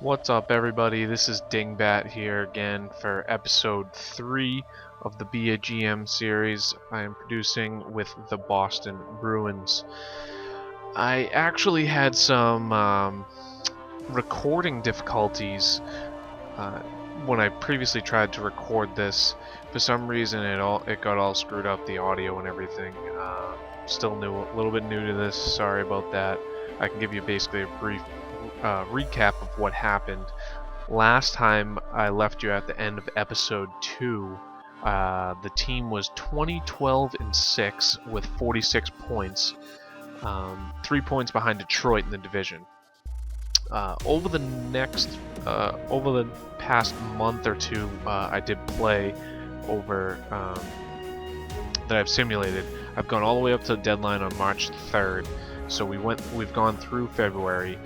What's up, everybody? This is Dingbat here again for episode 3 of the Be a GM series I am producing with the Boston Bruins. I actually had some recording difficulties uh, when I previously tried to record this. For some reason, it got all screwed up, the audio and everything. Still a little bit new to this. Sorry about that. I can give you basically a brief recap of what happened. Last time I left you at the end of episode 2, the team was 20-12-6 with 46 points, 3 points behind Detroit in the division. Over the past month or two, I did play over that I've simulated. I've gone all the way up to the deadline on March 3rd, so we've gone through February.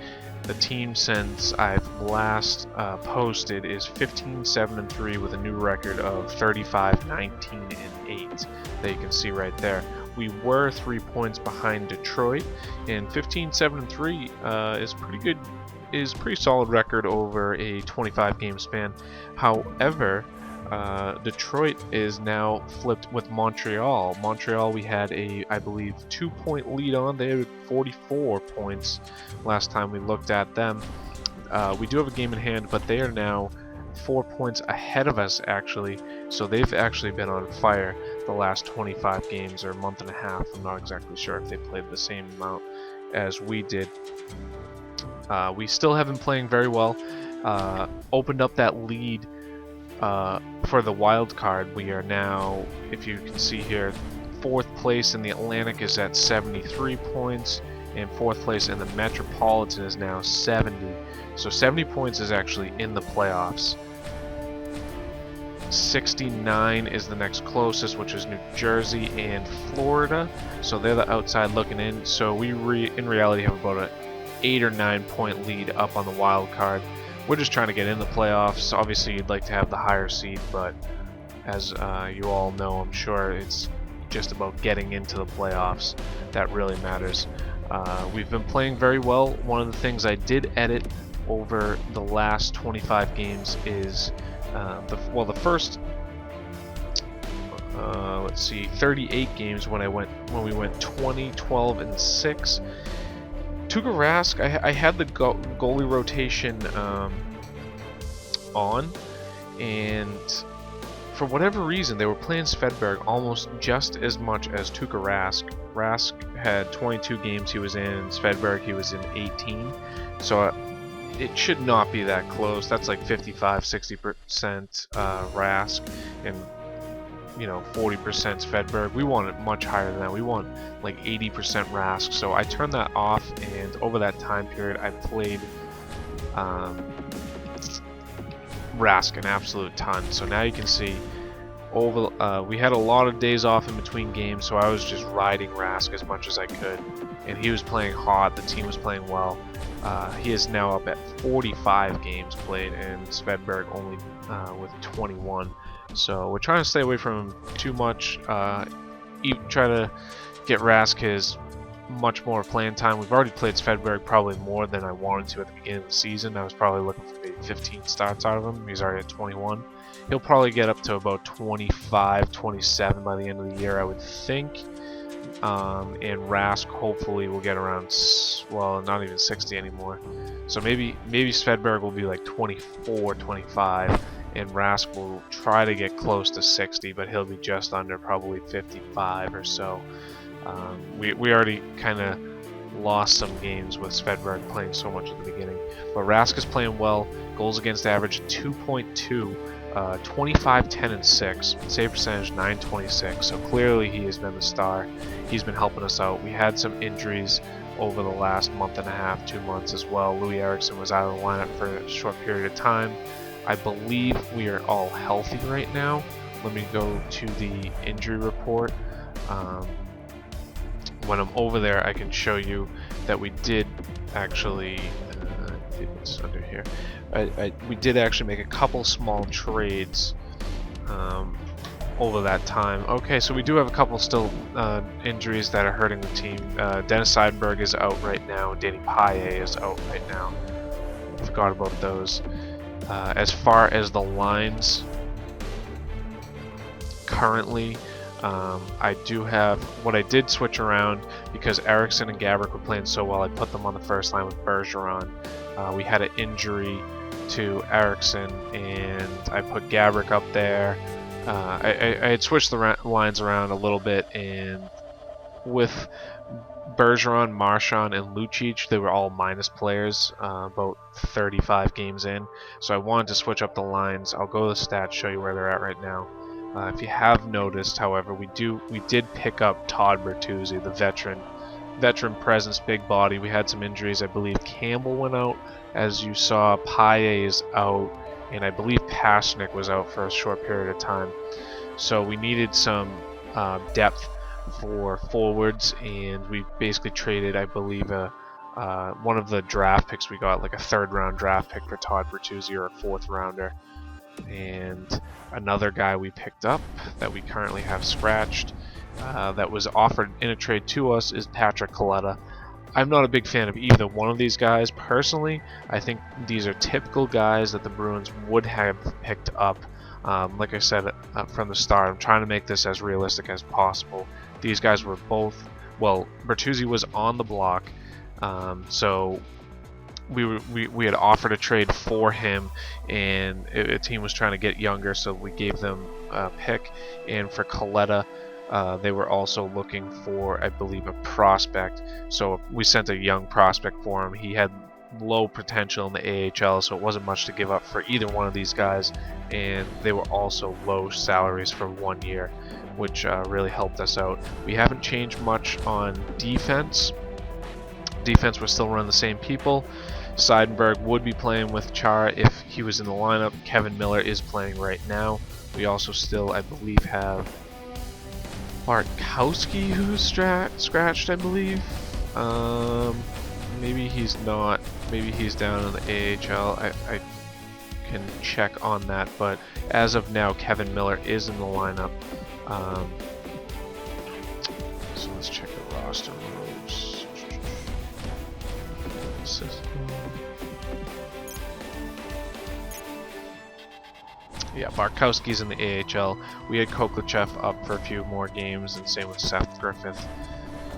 The team since I've last posted is 15-7-3 with a new record of 35-19-8 that you can see right there. We were 3 points behind Detroit, and 15-7-3 is pretty good. Is pretty solid record over a 25 game span. However, Detroit is now flipped with Montreal. Montreal, we had I believe, 2-point lead on. They had 44 points last time we looked at them. We do have a game in hand, but they are now 4 points ahead of us, actually. So they've actually been on fire the last 25 games or a month and a half. I'm not exactly sure if they played the same amount as we did. We still have been playing very well. Opened up that lead for the wild card. We are now, if you can see here, 4th place in the Atlantic is at 73 points, and 4th place in the Metropolitan is now 70. So 70 points is actually in the playoffs. 69 is the next closest, which is New Jersey and Florida. So they're the outside looking in. So we in reality have about a 8 or 9 point lead up on the wild card. We're just trying to get in the playoffs. Obviously, you'd like to have the higher seed, but as you all know, I'm sure it's just about getting into the playoffs that really matters. We've been playing very well. One of the things I did edit over the last 25 games is the first 38 games when we went 20-12-6. Tuukka Rask, I had the goalie rotation on, and for whatever reason they were playing Svedberg almost just as much as Tuukka Rask. Rask had 22 games he was in, and Svedberg he was in 18. So it should not be that close. That's like 55-60% Rask and 40% Svedberg. We want it much higher than that. We want like 80% Rask. So I turned that off, and over that time period I played Rask an absolute ton. So now you can see we had a lot of days off in between games, so I was just riding Rask as much as I could, and he was playing hot. The team was playing well. He is now up at 45 games played, and Svedberg only with 21. So we're trying to stay away from him too much. Try to get Rask his much more playing time. We've already played Svedberg probably more than I wanted to at the beginning of the season. I was probably looking for maybe 15 starts out of him. He's already at 21. He'll probably get up to about 25, 27 by the end of the year, I would think. And Rask hopefully will get around, well, not even 60 anymore. So maybe Svedberg will be like 24, 25. And Rask will try to get close to 60, but he'll be just under, probably 55 or so. We already kind of lost some games with Svedberg playing so much at the beginning. But Rask is playing well. Goals against average 2.2, 25-10-6, save percentage 926. So clearly he has been the star. He's been helping us out. We had some injuries over the last month and a half, 2 months as well. Louis Eriksson was out of the lineup for a short period of time. I believe we are all healthy right now. Let me go to the injury report. When I'm over there, I can show you that we did actually. It's under here. We did actually make a couple small trades over that time. Okay, so we do have a couple still injuries that are hurting the team. Dennis Seidenberg is out right now. Danny Paille is out right now. Forgot about those. As far as the lines, currently, I do have what I did switch around because Eriksson and Gaborik were playing so well. I put them on the first line with Bergeron. We had an injury to Eriksson, and I put Gaborik up there. I had switched the lines around a little bit, and with Bergeron, Marchand, and Lucic, they were all minus players, about 35 games in. So I wanted to switch up the lines. I'll go to the stats, show you where they're at right now. If you have noticed, however, we did pick up Todd Bertuzzi, the veteran presence, big body. We had some injuries. I believe Campbell went out, as you saw. Paille is out, and I believe Pasternak was out for a short period of time. So we needed some depth for forwards, and we basically traded, I believe, one of the draft picks we got, like a third-round draft pick for Todd Bertuzzi, or a fourth-rounder. And another guy we picked up that we currently have scratched, that was offered in a trade to us, is Patrick Kaleta. I'm not a big fan of either one of these guys personally. I think these are typical guys that the Bruins would have picked up. Like I said from the start, I'm trying to make this as realistic as possible. These guys were both, well, Bertuzzi was on the block, so we had offered a trade for him, and a team was trying to get younger, so we gave them a pick. And for Kaleta, they were also looking for, I believe, a prospect, so we sent a young prospect for him. He had low potential in the AHL, so it wasn't much to give up for either one of these guys, and they were also low salaries for 1 year, which really helped us out. We haven't changed much on defense. Defense, we're still running the same people. Seidenberg would be playing with Chara if he was in the lineup. Kevin Miller is playing right now. We also still, I believe, have Bartkowski, who's scratched, I believe. Maybe he's not. Maybe he's down in the AHL. I can check on that, but as of now, Kevin Miller is in the lineup. So let's check the roster moves. Yeah, Bartkowski's in the AHL. We had Koklachev up for a few more games, and same with Seth Griffith.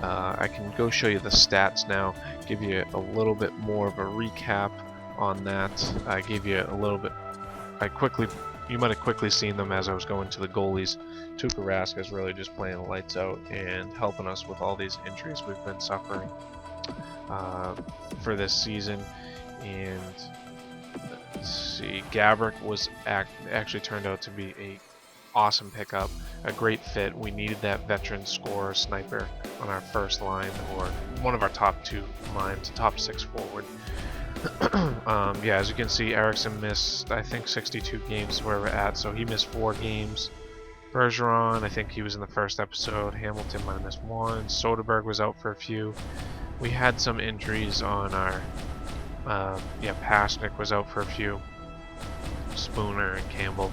I can go show you the stats now, give you a little bit more of a recap on that. I gave you a little bit. You might have quickly seen them as I was going to the goalies. Tuukka Rask is really just playing the lights out and helping us with all these injuries we've been suffering for this season. And let's see, Gaborik was actually turned out to be a awesome pickup, a great fit. We needed that veteran scorer sniper on our first line, or one of our top two lines, top six forward. Yeah, as you can see, Eriksson missed, I think, 62 games where we're at, so he missed 4 games. Bergeron, I think he was in the first episode. Hamilton might have missed 1. Soderberg was out for a few. We had some injuries on our, Pasternak was out for a few. Spooner and Campbell.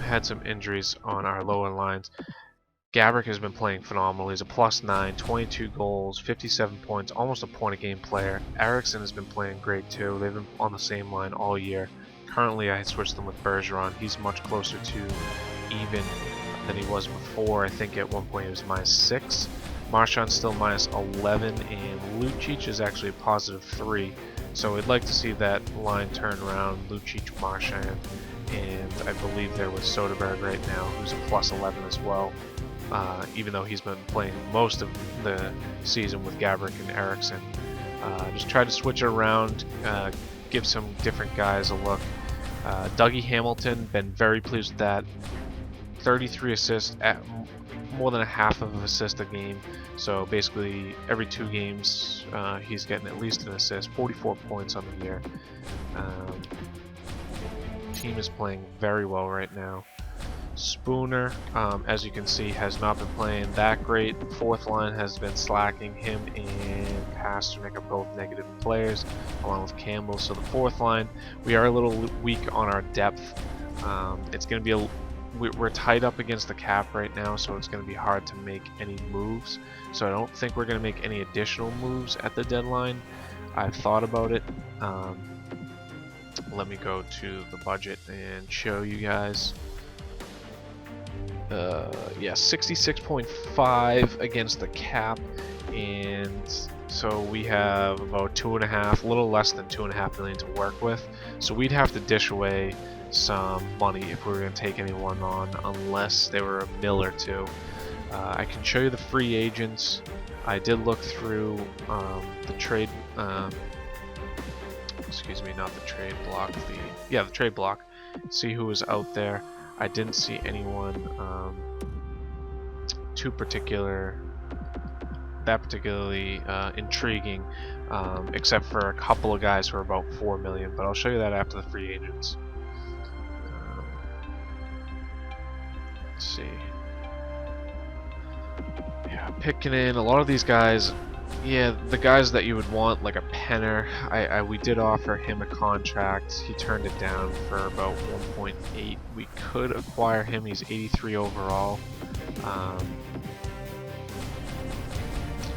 Had some injuries on our lower lines. Gaborik has been playing phenomenal. He's a +9, 22 goals, 57 points, almost a point a game player. Eriksson has been playing great too. They've been on the same line all year. Currently, I switched them with Bergeron. He's much closer to even than he was before. I think at one point he was -6. Marchand's still -11, and Lucic is actually a +3. So we'd like to see that line turn around. Lucic, Marchand, and I believe they're with Soderberg right now, who's a +11 as well. Even though he's been playing most of the season with Gaborik and Eriksson. Just try to switch it around, give some different guys a look. Dougie Hamilton, been very pleased with that. 33 assists, at more than a half of an assist a game. So basically every 2 games he's getting at least an assist. 44 points on the year. Team is playing very well right now. Spooner, as you can see, has not been playing that great. Fourth line has been slacking. Him and Pasternak are both negative players, along with Campbell. So the fourth line, we are a little weak on our depth. It's going to be we're tied up against the cap right now, so it's going to be hard to make any moves. So I don't think we're going to make any additional moves at the deadline. I've thought about it. Let me go to the budget and show you guys. Yeah, 66.5 against the cap, and so we have about 2.5, a little less than 2.5 million to work with. So we'd have to dish away some money if we were going to take anyone on, unless they were a mill or two. I can show you the free agents. I did look through the trade. Excuse me, not the trade block. The trade block. See who was out there. I didn't see anyone particularly intriguing, except for a couple of guys who are about 4 million. But I'll show you that after the free agents. Let's see. Yeah, picking in a lot of these guys. Yeah, the guys that you would want, like a Penner, we did offer him a contract. He turned it down for about 1.8. We could acquire him. He's 83 overall.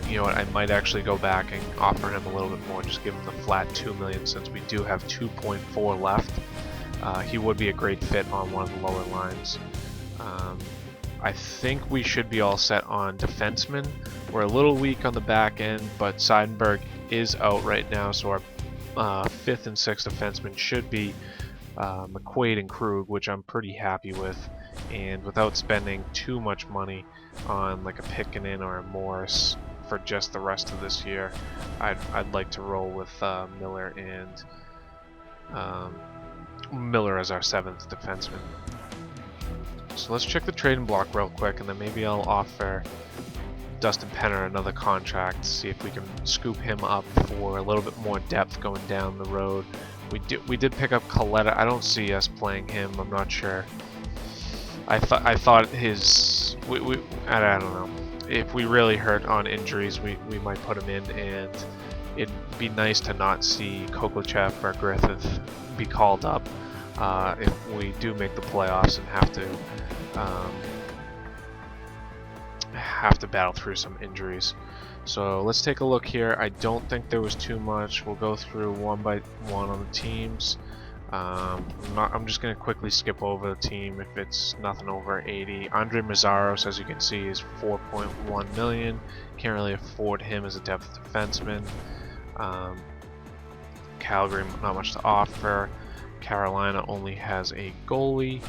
You know what? I might actually go back and offer him a little bit more. Just give him the flat 2 million since we do have 2.4 left. He would be a great fit on one of the lower lines. I think we should be all set on defensemen. We're a little weak on the back end, but Seidenberg is out right now, so our 5th and 6th defensemen should be McQuaid and Krug, which I'm pretty happy with. And without spending too much money on like a Pickanen or a Morris for just the rest of this year, I'd like to roll with Miller and Miller as our 7th defenseman. So let's check the trading block real quick, and then maybe I'll offer Dustin Penner another contract, see if we can scoop him up for a little bit more depth going down the road. We did pick up Coletta. I don't see us playing him. I'm not sure. I thought his I don't know. If we really hurt on injuries, we might put him in, and it'd be nice to not see Kokochev or Griffith be called up if we do make the playoffs and have to battle through some injuries. So let's take a look here. I don't think there was too much. We'll go through one by one on the teams. I'm just going to quickly skip over the team if it's nothing over 80. Andre Mazzaros, as you can see, is 4.1 million. Can't really afford him as a depth defenseman. Calgary, not much to offer. Carolina only has a goalie.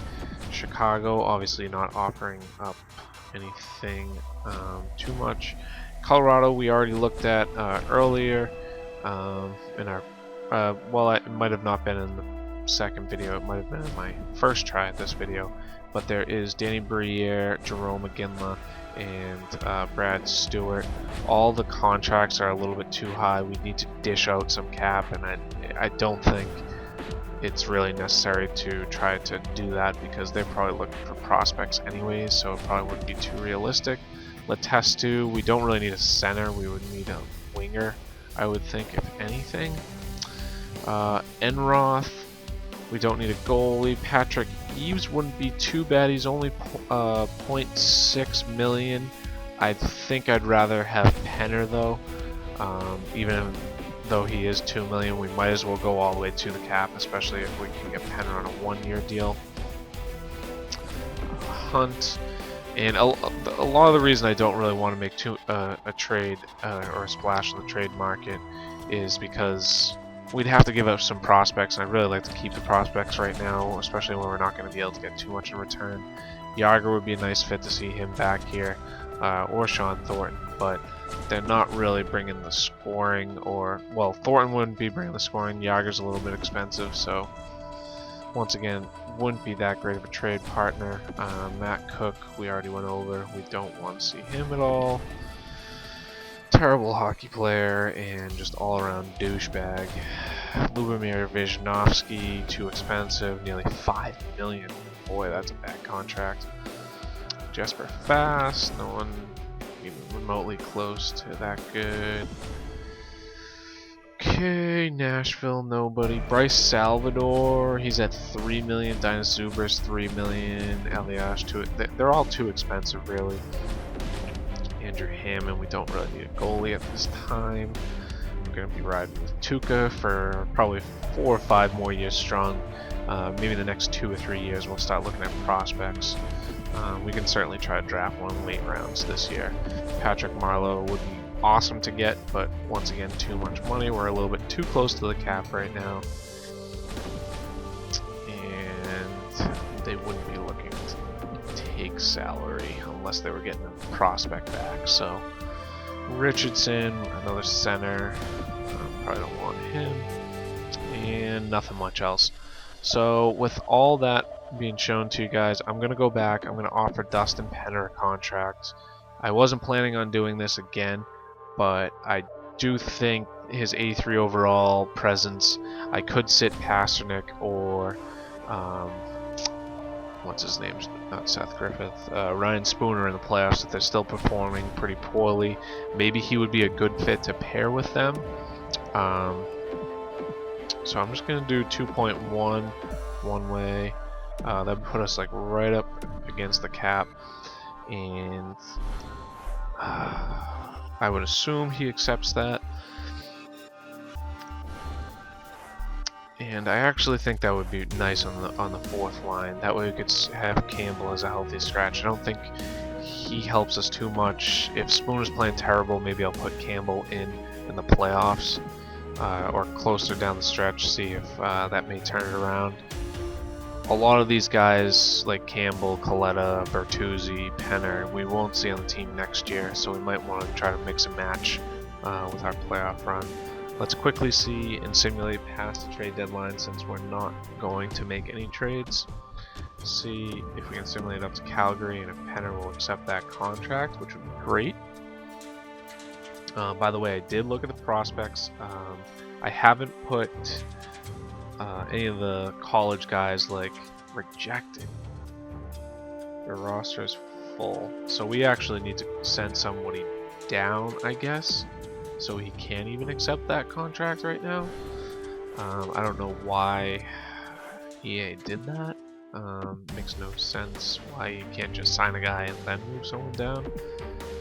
Chicago, obviously not offering up anything too much. Colorado, we already looked at earlier in our well, it might have not been in the second video, it might have been in my first try at this video, but there is Danny Briere, Jerome McGinley, and Brad Stewart. All the contracts are a little bit too high. We need to dish out some cap, and I don't think it's really necessary to try to do that because they're probably looking for prospects anyways, so it probably wouldn't be too realistic. Letestu, we don't really need a center, we would need a winger, I would think, if anything. Enroth, we don't need a goalie. Patrick Eves wouldn't be too bad, he's only 0.6 million. I think I'd rather have Penner though. Even though he is 2 million, we might as well go all the way to the cap, especially if we can get Penner on a 1-year deal. Hunt, and a lot of the reason I don't really want to make a trade or a splash in the trade market is because we'd have to give up some prospects, and I'd really like to keep the prospects right now, especially when we're not going to be able to get too much in return. Yager would be a nice fit to see him back here, or Sean Thornton, but they're not really bringing the scoring, or, well, Thornton wouldn't be bringing the scoring. Yager's a little bit expensive, so once again, wouldn't be that great of a trade partner. Matt Cook, we already went over. We don't want to see him at all. Terrible hockey player and just all-around douchebag. Lubomir Vizhnovsky, too expensive, nearly 5 million. Boy, that's a bad contract. Jesper Fast, no one even remotely close to that good. Okay, Nashville, nobody. Bryce Salvador, he's at 3 million. Dinas Zubers, 3 million. Eliash, they're all too expensive, really. Andrew Hammond, we don't really need a goalie at this time. going to be riding with Tuukka for probably 4 or 5 more years strong. Maybe the next 2 or 3 years we'll start looking at prospects. We can certainly try to draft one in late rounds this year. Patrick Marleau would be awesome to get, but once again, too much money. We're a little bit too close to the cap right now. And they wouldn't be looking to take salary unless they were getting a prospect back. So Richardson, another center, probably don't want him, and nothing much else. So with all that being shown to you guys, I'm going to go back. I'm going to offer Dustin Penner a contract. I wasn't planning on doing this again, but I do think his 83 overall presence, I could sit Pasternak or what's his name? Not Seth Griffith. Ryan Spooner in the playoffs if they're still performing pretty poorly. Maybe he would be a good fit to pair with them. So I'm just gonna do 2.1 one way. That would put us like right up against the cap, and I would assume he accepts that. And I actually think that would be nice on the fourth line. That way we could have Campbell as a healthy scratch. I don't think he helps us too much. If Spooner's playing terrible, maybe I'll put Campbell in the playoffs or closer down the stretch. See if that may turn it around. A lot of these guys like Campbell, Coletta, Bertuzzi, Penner, we won't see on the team next year, so we might want to try to mix and match with our playoff run. Let's quickly see and simulate past the trade deadline since we're not going to make any trades. See if we can simulate up to Calgary and if Penner will accept that contract, which would be great. By the way, I did look at the prospects. I haven't put any of the college guys like rejected. Their roster is full, so we actually need to send somebody down, I guess, so he can't even accept that contract right now. I don't know why EA did that. Makes no sense why you can't just sign a guy and then move someone down.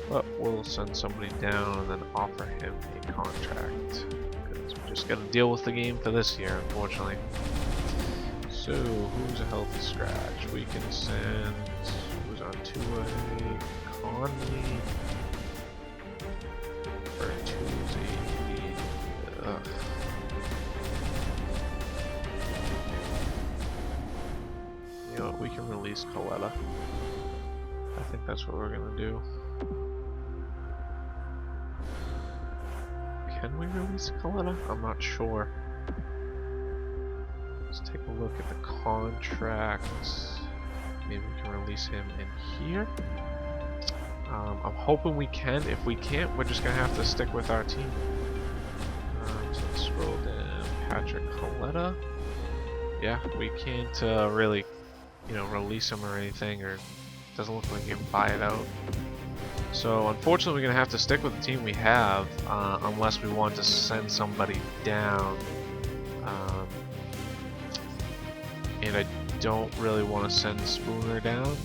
But we'll send somebody down and then offer him a contract. Because we just gotta deal with the game for this year, unfortunately. So, who's a healthy scratch? We can send... who's on two-way? Conley. Bertuzzi. You know what, we can release Coletta. I think that's what we're gonna do. Can we release Coletta? I'm not sure. Let's take a look at the contracts. Maybe we can release him in here. I'm hoping we can. If we can't, we're just gonna have to stick with our team. So let's scroll down. Patrick Coletta. Yeah, we can't really, release him or anything, or doesn't look like you can buy it out. So unfortunately, we're gonna have to stick with the team we have, unless we want to send somebody down. And I don't really want to send Spooner down.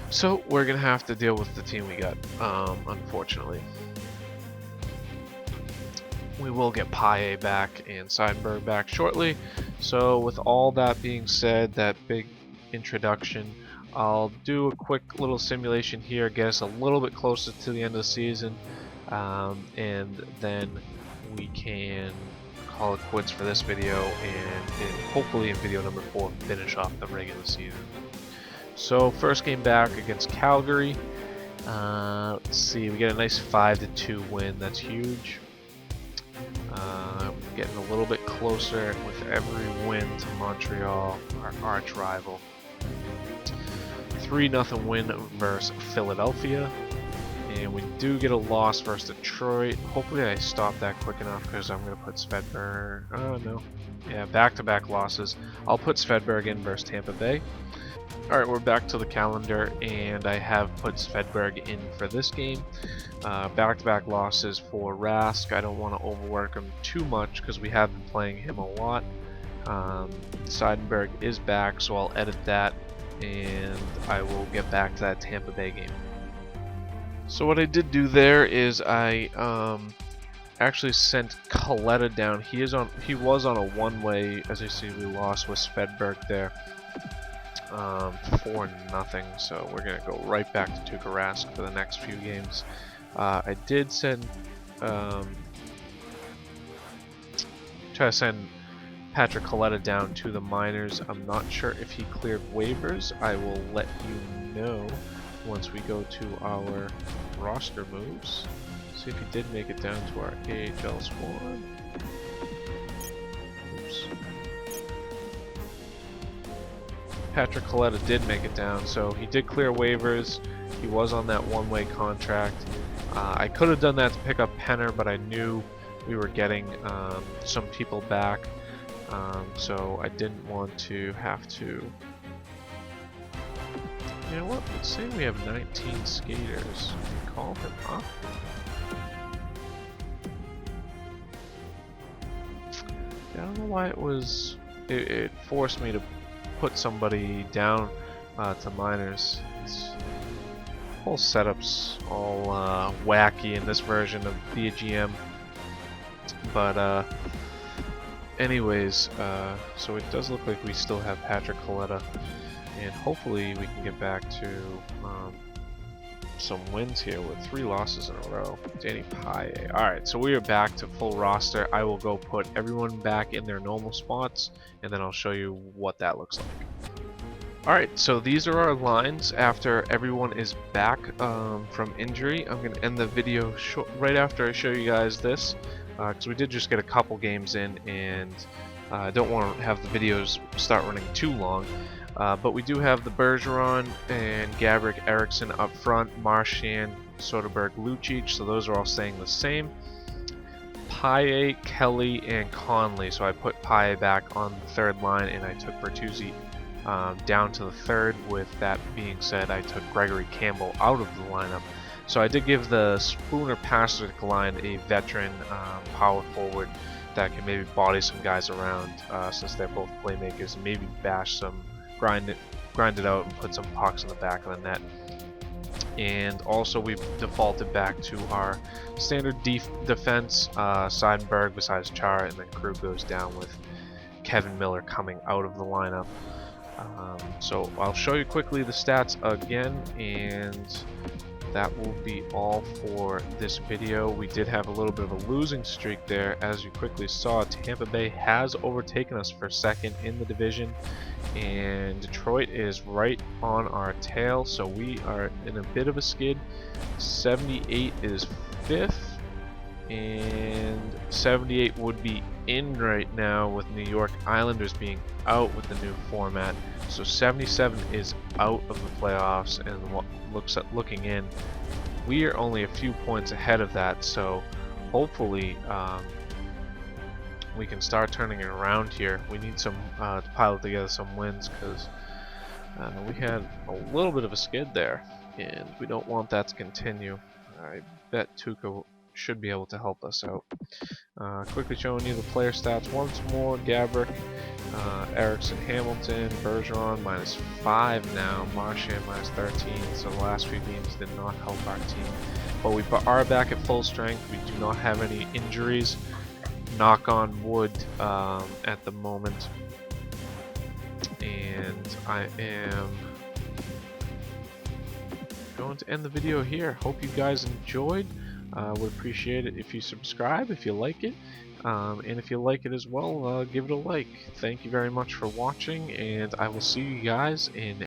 So we're gonna have to deal with the team we got, unfortunately. We will get Paille back and Seidenberg back shortly. So with all that being said, that big introduction, I'll do a quick little simulation here, get us a little bit closer to the end of the season, and then we can call it quits for this video, and hopefully in video number 4 finish off the regular season. So first game back against Calgary. Let's see, we get a nice 5-2 win. That's huge. Getting a little bit closer with every win to Montreal, our arch rival. 3-0 win versus Philadelphia. And we do get a loss versus Detroit. Hopefully I stop that quick enough because I'm going to put Svedberg. Oh no. Yeah, back-to-back losses. I'll put Svedberg in versus Tampa Bay. Alright, we're back to the calendar, and I have put Svedberg in for this game. Back-to-back losses for Rask. I don't want to overwork him too much because we have been playing him a lot. Seidenberg is back, so I'll edit that, and I will get back to that Tampa Bay game. So what I did do there is I actually sent Coletta down. He was on a one-way. As you see, we lost with Svedberg there, 4-0. So we're gonna go right back to Tuukka Rask for the next few games. I did send try to send Patrick Coletta down to the minors. I'm not sure if he cleared waivers. I will let you know once we go to our roster moves. See if he did make it down to our AHL squad. Oops. Patrick Coletta did make it down, so he did clear waivers. He was on that one-way contract. I could have done that to pick up Penner, but I knew we were getting some people back, so I didn't want to have to. You know what? Let's say we have 19 skaters. Can we call him up? I don't know why it was. It forced me to put somebody down to minors. Whole setup's all wacky in this version of BGM. But anyways, so it does look like we still have Patrick Coletta, and hopefully we can get back to some wins here with 3 losses in a row. Danny Paille. Alright, so we are back to full roster. I will go put everyone back in their normal spots, and then I'll show you what that looks like. Alright, so these are our lines after everyone is back from injury. I'm going to end the video right after I show you guys this, because we did just get a couple games in, and I don't want to have the videos start running too long. But we do have the Bergeron and Gabrick Eriksson up front, Marchand, Soderberg, Lucic, so those are all staying the same. Paille, Kelly, and Conley, so I put Paille back on the third line, and I took Bertuzzi down to the third. With that being said, I took Gregory Campbell out of the lineup. So I did give the Spooner Pasternak line a veteran power forward that can maybe body some guys around, since they're both playmakers, and maybe bash some, grind it out and put some pucks in the back of the net. And also we've defaulted back to our standard defense, Seidenberg besides Chara, and then Krug goes down with Kevin Miller coming out of the lineup. So I'll show you quickly the stats again, and that will be all for this video. We did have a little bit of a losing streak there. As you quickly saw, Tampa Bay has overtaken us for second in the division, and Detroit is right on our tail, so we are in a bit of a skid. 78 is 5th, and 78 would be in right now with New York Islanders being out with the new format. So 77 is out of the playoffs, and what looking in, we are only a few points ahead of that. So hopefully we can start turning it around here. We need some to pile together some wins, because we had a little bit of a skid there, and we don't want that to continue. I bet Tuukka should be able to help us out. Quickly showing you the player stats once more. Gabrick, Eriksson, Hamilton, Bergeron -5 now, Marchand -13. So the last few games did not help our team, but we are back at full strength. We do not have any injuries, knock on wood, at the moment. And I am going to end the video here. Hope you guys enjoyed. Would appreciate it if you subscribe if you like it, and if you like it as well, give it a like. Thank you very much for watching, and I will see you guys in